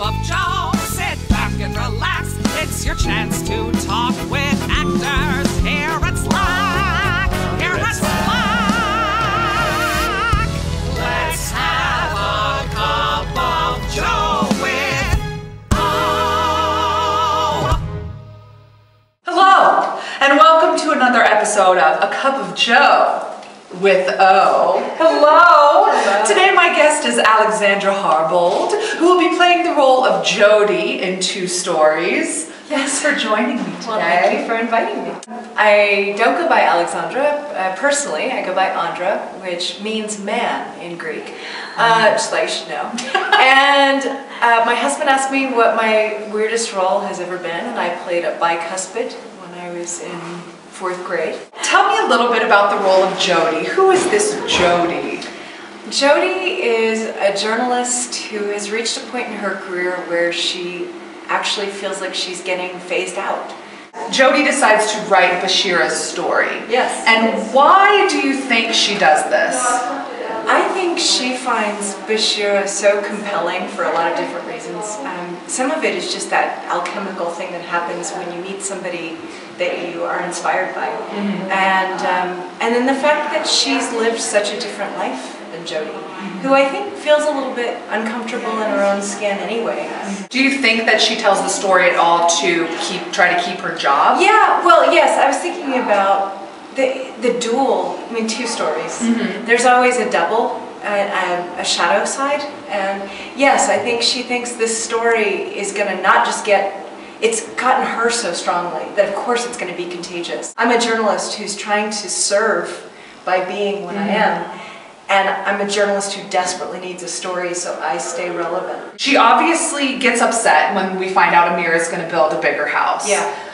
of Joe. Sit back and relax. It's your chance to talk with actors. Here at Slack. Here at Slack. Let's have a cup of Joe with O. Hello, and welcome to another episode of A Cup of Joe with O. Hello. Today my guest is Andra Harbold, who will be playing the role of Jodi in 2 stories. Thanks for joining me today. Well, thank you for inviting me. I don't go by Alexandra. Personally, I go by Andra, which means man in Greek, just like you should know. And my husband asked me what my weirdest role has ever been, and I played a bicuspid when I was in 4th grade. Tell me a little bit about the role of Jodi. Who is this Jodi? Jodi is a journalist who has reached a point in her career where she actually feels like she's getting phased out. Jodi decides to write Bashira's story. Yes. And why do you think she does this? I think she finds Bashira so compelling for a lot of different reasons. Some of it is just that alchemical thing that happens when you meet somebody that you are inspired by. And then the fact that she's lived such a different life than Jodi, who I think feels a little bit uncomfortable in her own skin anyway. Do you think that she tells the story at all to try to keep her job? Yeah, well, yes, I was thinking about the dual, 2 stories. There's always a double, a shadow side, and yes, I think she thinks this story is going to not just it's gotten her so strongly that of course it's going to be contagious. I'm a journalist who's trying to serve by being what I am, and I'm a journalist who desperately needs a story so I stay relevant. She obviously gets upset when we find out Amir is going to build a bigger house. Yeah.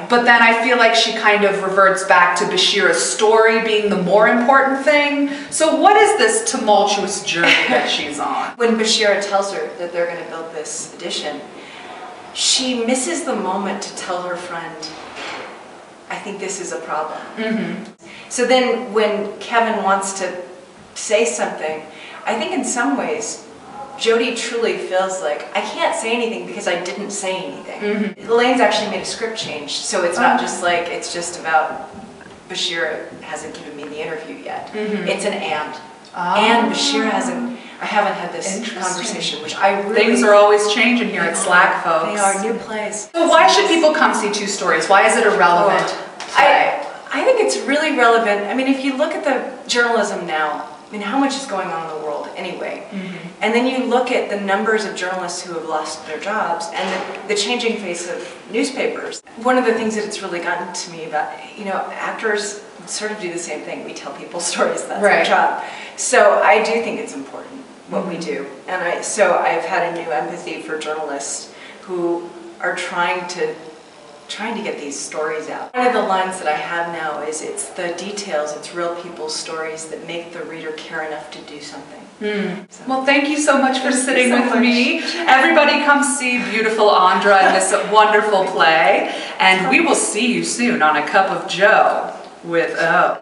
But then I feel like she kind of reverts back to Bashira's story being the more important thing. So what is this tumultuous journey that she's on? When Bashira tells her that they're going to build this addition, she misses the moment to tell her friend, I think this is a problem. So then when Kevin wants to say something, I think in some ways Jodi truly feels like, I can't say anything because I didn't say anything. Elaine's actually made a script change, so it's not just like, it's just about Bashira hasn't given me the interview yet. It's an and. And Bashira I haven't had this conversation, which I really... Things are always changing here at Slack, folks. They are, new plays. So why should people come see 2 stories? Why is it a relevant play? I think it's really relevant. If you look at the journalism now, how much is going on in the world anyway? And then you look at the numbers of journalists who have lost their jobs and the changing face of newspapers. One of the things that it's really gotten to me about, actors sort of do the same thing. We tell people stories, that's our job. So I do think it's important what we do. And so I've had a new empathy for journalists who are trying to get these stories out. One of the lines that I have now is, it's the details, it's real people's stories that make the reader care enough to do something. So. Well, thank you so much for sitting with me. Everybody come see beautiful Andra in this wonderful play, and we will see you soon on A Cup of Joe with O.